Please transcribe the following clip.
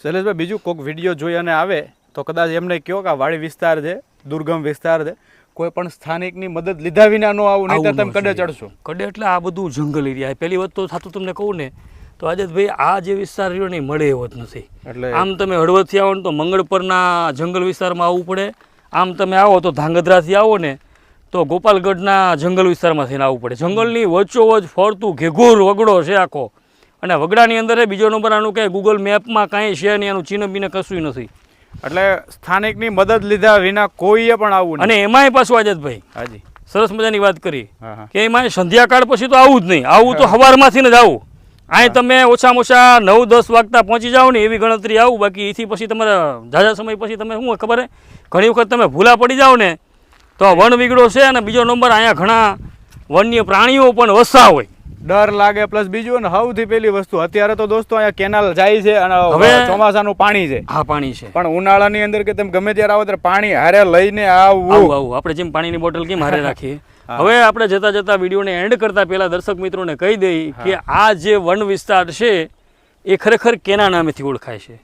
શૈલેષભાઈ બીજું કોઈક વિડીયો જોઈ અને આવે તો કદાચ એમને કહો કે આ વાડી વિસ્તાર છે, દુર્ગમ વિસ્તાર છે, કોઈ પણ સ્થાનિકની મદદ લીધા વિના ન આવું, નહીં તો તમે કડે ચડશો. કડે એટલે આ બધું જંગલ એરિયા. પહેલી વાત તો થતું તમને કહું ને તો આજતભાઈ આ જે વિસ્તાર રહ્યો ને મળે એવો જ નથી. એટલે આમ તમે હળવદથી આવો ને તો મંગળપરના જંગલ વિસ્તારમાં આવવું પડે. આમ તમે આવો તો ધાંગધ્રાથી આવો ને તો ગોપાલગઢના જંગલ વિસ્તારમાં થઈને આવવું પડે. જંગલની વચ્ચોવચ ફરતું ઘેઘૂર વગડો છે આખો. અને વગડાની અંદર બીજો નંબર આનું કે ગૂગલ મેપમાં કાંઈ છે નહીં, આનું ચિહ્ન બીને કશું નથી. એટલે સ્થાનિકની મદદ લીધા વિના કોઈએ પણ આવવું નહીં. અને એમાંય પાછું આજતભાઈ હાજી સરસ મજાની વાત કરી હા હા કે એમાં સંધ્યાકાળ પછી તો આવું જ નહીં. આવું તો સવારમાંથી જ આવું. અહીં તમે ઓછામાં ઓછા 9-10 વાગતા પહોંચી જાઓ ને એવી ગણતરી આવું. બાકી એથી પછી તમારા ઝાઝા સમય પછી તમે શું ખબર હે ઘણી વખત તમે ભૂલા પડી જાઓ ને તો વન વિગડો છે. અને બીજો નંબર અહીંયા ઘણા વન્ય પ્રાણીઓ પણ વસતા હોય. ડર લાગે. પ્લસ બીજું ને સૌથી પહેલી વસ્તુ અત્યારે તો દોસ્તો અહીંયા કેનાલ જાય છે અને હવે ચોમાસાનું પાણી છે. હા પાણી છે. પણ ઉનાળાની અંદર કે તમે ગમે ત્યારે આવો ત્યારે પાણી હારે લઈને આવવું. આવું આપણે જેમ પાણીની બોટલ કેમ હારે રાખીએ. હવે આપણે જતા જતા વિડીયોને એન્ડ કરતા પહેલા દર્શક મિત્રોને કહી દઈએ કે આ જે વન વિસ્તાર છે એ ખરેખર કેના નામેથી ઓળખાય છે.